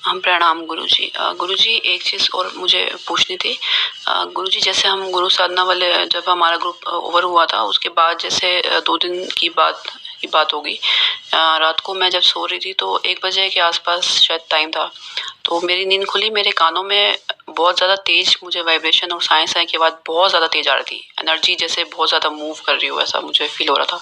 हम प्रणाम गुरुजी। गुरुजी एक चीज़ और मुझे पूछनी थी। गुरुजी जैसे हम गुरु साधना वाले जब हमारा ग्रुप ओवर हुआ था उसके बाद जैसे 2 दिन की बात होगी। रात को मैं जब सो रही थी तो 1 बजे के आस-पास शायद टाइम था। तो मेरी नींद खुली, मेरे कानों में बहुत ज़्यादा तेज़ मुझे वाइब्रेशन और साए-साए की आवाज़ बहुत ज़्यादा तेज़ आ रही थी। एनर्जी जैसे बहुत ज़्यादा मूव कर रही हो ऐसा मुझे फ़ील हो रहा था।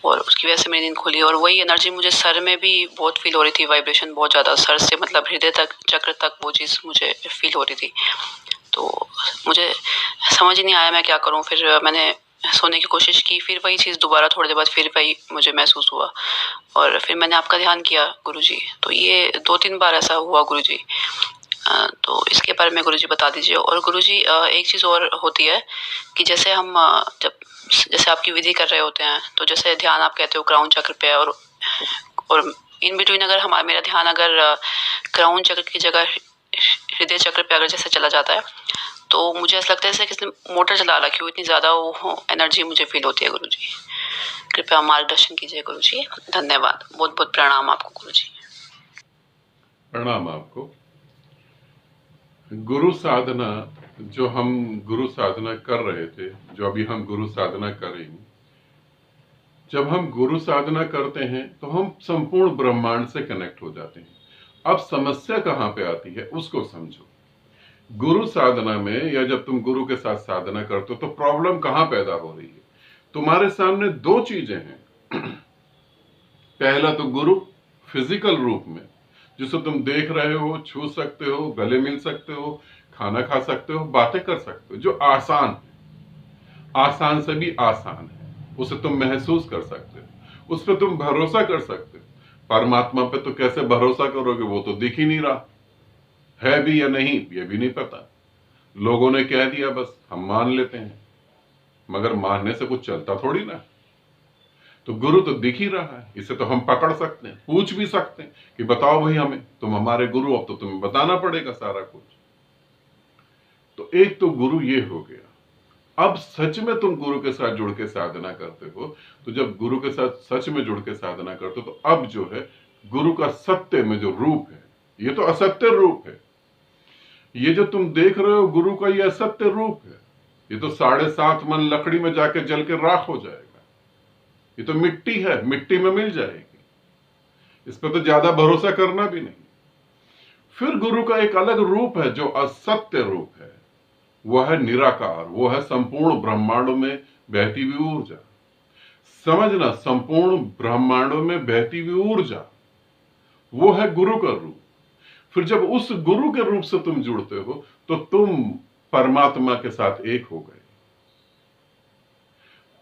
और उसकी वजह से मेरी नींद खुली और वही एनर्जी मुझे सर में भी बहुत फ़ील हो रही थी, वाइब्रेशन बहुत ज़्यादा सर से मतलब हृदय तक, चक्र तक वो चीज़ मुझे फ़ील हो रही थी। तो मुझे समझ ही नहीं आया मैं क्या करूँ? फिर मैंने सोने की कोशिश की, फिर वही चीज़ दोबारा थोड़ी देर बाद फिर वही मुझे महसूस हुआ और फिर मैंने आपका ध्यान किया गुरुजी। तो ये 2-3 बार ऐसा हुआ गुरुजी। तो इसके बारे में गुरुजी बता दीजिए। और गुरुजी एक चीज़ और होती है कि जैसे हम जब जैसे आपकी विधि कर रहे होते हैं, तो जैसे ध्यान आप कहते हो क्राउन चक्र पे और इन बिटवीन अगर मेरा ध्यान अगर क्राउन चक्र की जगह हृदय चक्र पे अगर जैसे चला जाता है, तो मुझे ऐसा लगता है जैसे किसी मोटर चला रखी हो, इतनी ज़्यादा वो एनर्जी मुझे फ़ील होती है गुरुजी। कृपया मार्गदर्शन कीजिए गुरुजी। धन्यवाद। बहुत-बहुत प्रणाम आपको गुरुजी। प्रणाम आपको। गुरु साधना जो हम गुरु साधना कर रहे थे, जो अभी हम गुरु साधना करेंगे, जब हम गुरु साधना करते हैं तो हम संपूर्ण ब्रह्मांड से कनेक्ट हो जाते हैं। अब समस्या कहाँ पे आती है उसको समझो। गुरु साधना में या जब तुम गुरु के साथ साधना करते हो तो प्रॉब्लम कहाँ पैदा हो रही है? तुम्हारे सामने दो चीजें हैं। पहला तो गुरु फिजिकल रूप में, जिसे तुम देख रहे हो, छू सकते हो, गले मिल सकते हो, खाना खा सकते हो, बातें कर सकते हो, जो आसान है, आसान से भी आसान है, उसे तुम महसूस कर सकते हो, उस पर तुम भरोसा कर सकते हो। परमात्मा पे तो कैसे भरोसा करोगे? वो तो दिख ही नहीं रहा है, भी या नहीं ये भी नहीं पता। लोगों ने कह दिया, बस हम मान लेते हैं, मगर मानने से कुछ चलता थोड़ी ना। तो गुरु तो दिख ही रहा है, इसे तो हम पकड़ सकते हैं, पूछ भी सकते हैं कि बताओ भाई हमें, तुम हमारे गुरु, अब तो तुम्हें बताना पड़ेगा सारा कुछ। तो एक तो गुरु ये हो गया। अब सच में तुम गुरु के साथ जुड़ के साधना करते हो, तो जब गुरु के साथ सच में जुड़ के साधना करते हो, तो अब जो है गुरु का सत्य में जो रूप है, ये तो असत्य रूप है। ये जो तुम देख रहे हो गुरु का, ये असत्य रूप है। ये तो 7.5 मन लकड़ी में जाके जल के राख हो जाएगा। ये तो मिट्टी है, मिट्टी में मिल जाएगी। इस पर तो ज्यादा भरोसा करना भी नहीं। फिर गुरु का एक अलग रूप है जो असत्य रूप है, वह है निराकार, वो है संपूर्ण ब्रह्मांडों में बहती हुई ऊर्जा। समझना, संपूर्ण ब्रह्मांडों में बहती हुई ऊर्जा, वो है गुरु का रूप। फिर जब उस गुरु के रूप से तुम जुड़ते हो तो तुम परमात्मा के साथ एक हो गए।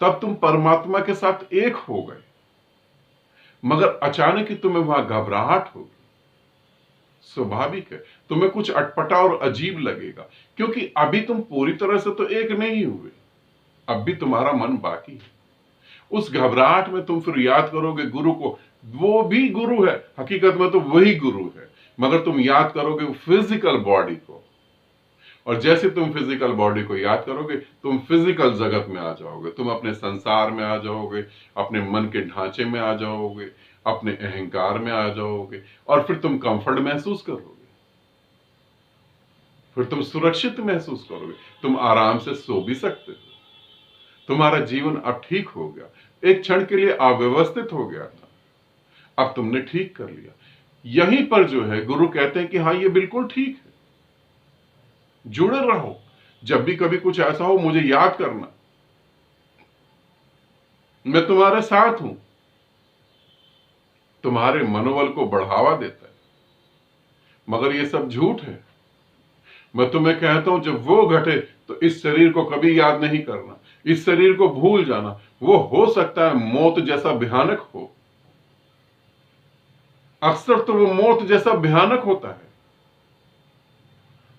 तब तुम परमात्मा के साथ एक हो गए, मगर अचानक ही तुम्हें वहां घबराहट होगी। स्वाभाविक है, तुम्हें कुछ अटपटा और अजीब लगेगा, क्योंकि अभी तुम पूरी तरह से तो एक नहीं हुए, अब भी तुम्हारा मन बाकी है। उस घबराहट में तुम फिर याद करोगे गुरु को, वो भी गुरु है, हकीकत में तो वही गुरु है, मगर तुम याद करोगे फिजिकल बॉडी को। और जैसे तुम फिजिकल बॉडी को याद करोगे, तुम फिजिकल जगत में आ जाओगे, तुम अपने संसार में आ जाओगे, अपने मन के ढांचे में आ जाओगे, अपने अहंकार में आ जाओगे, और फिर तुम कंफर्ट महसूस करोगे, फिर तुम सुरक्षित महसूस करोगे, तुम आराम से सो भी सकते हो। तुम्हारा जीवन अब ठीक हो गया। एक क्षण के लिए अव्यवस्थित हो गया था, अब तुमने ठीक कर लिया। यहीं पर जो है गुरु कहते हैं कि हाँ, ये बिल्कुल ठीक है, जुड़े रहो। जब भी कभी कुछ ऐसा हो मुझे याद करना, मैं तुम्हारे साथ हूं। तुम्हारे मनोबल को बढ़ावा देता है, मगर ये सब झूठ है। मैं तुम्हें कहता हूं, जब वो घटे तो इस शरीर को कभी याद नहीं करना, इस शरीर को भूल जाना। वो हो सकता है मौत जैसा भयानक हो, अक्सर तो वो मौत जैसा भयानक होता है।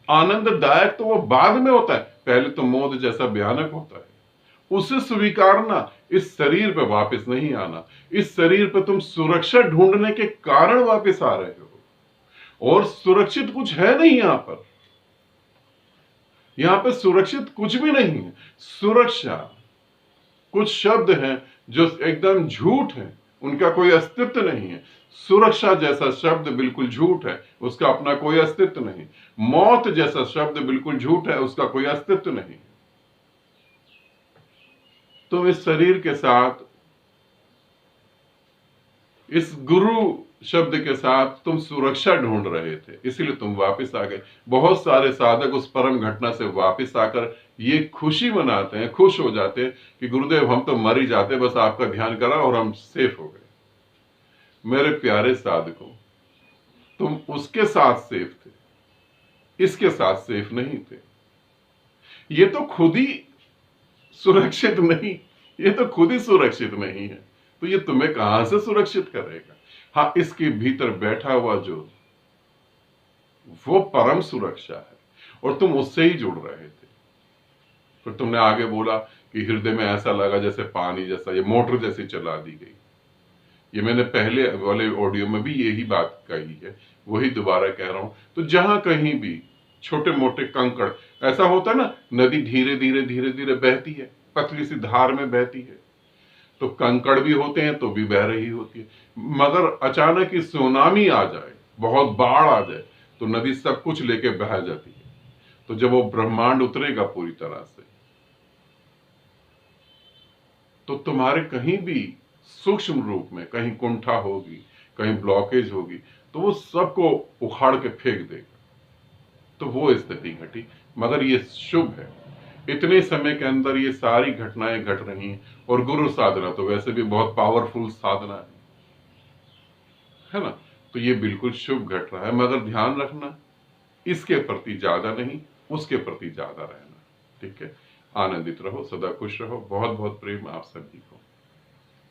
आनंददायक तो वो बाद में होता है, पहले तो मौत जैसा भयानक होता है। उसे स्वीकारना, इस शरीर पे वापस नहीं आना। इस शरीर पे तुम सुरक्षा ढूंढने के कारण वापस आ रहे हो, और सुरक्षित कुछ है नहीं यहां पर। यहां पे सुरक्षित कुछ भी नहीं है। सुरक्षा कुछ शब्द हैं जो एकदम झूठ हैं, उनका कोई अस्तित्व नहीं है। सुरक्षा जैसा शब्द बिल्कुल झूठ है, उसका अपना कोई अस्तित्व नहीं। मौत जैसा शब्द बिल्कुल झूठ है, उसका कोई अस्तित्व नहीं। तुम इस शरीर के साथ, इस गुरु शब्द के साथ तुम सुरक्षा ढूंढ रहे थे, इसीलिए तुम वापस आ गए। बहुत सारे साधक उस परम घटना से वापस आकर ये खुशी मनाते हैं, खुश हो जाते हैं कि गुरुदेव हम तो मर ही जाते, बस आपका ध्यान करा और हम सेफ हो गए। मेरे प्यारे साधकों, तुम उसके साथ सेफ थे, इसके साथ सेफ नहीं थे। ये तो खुद ही सुरक्षित नहीं, ये तो खुद ही सुरक्षित नहीं है, तो ये तुम्हें कहां से सुरक्षित करेगा? हाँ, इसके भीतर बैठा हुआ जो वो परम सुरक्षा है, और तुम उससे ही जुड़ रहे थे। फिर तुमने आगे बोला कि हृदय में ऐसा लगा जैसे पानी जैसा, ये मोटर जैसी चला दी गई। ये मैंने पहले वाले ऑडियो में भी यही बात कही है, वही दोबारा कह रहा हूं। तो जहां कहीं भी छोटे मोटे कंकड़, ऐसा होता है ना, नदी धीरे धीरे धीरे धीरे बहती है, पतली सी धार में बहती है, तो कंकड़ भी होते हैं तो भी बह रही होती है। मगर अचानक ही सुनामी आ जाए, बहुत बाढ़ आ जाए, तो नदी सब कुछ लेके बह जाती है। तो जब वो ब्रह्मांड उतरेगा पूरी तरह से, तो तुम्हारे कहीं भी सूक्ष्म रूप में कहीं कुंठा होगी, कहीं ब्लॉकेज होगी, तो वो सबको उखाड़ के फेंक देगा। तो वो स्थिति घटी। मगर ये शुभ है, इतने समय के अंदर ये सारी घटनाएं घट रही हैं। और गुरु साधना तो वैसे भी बहुत पावरफुल साधना है ना, तो ये बिल्कुल शुभ घट रहा है। मगर ध्यान रखना, इसके प्रति ज्यादा नहीं, उसके प्रति ज्यादा रहना। ठीक है, आनंदित रहो, सदा खुश रहो। बहुत बहुत प्रेम आप सभी को।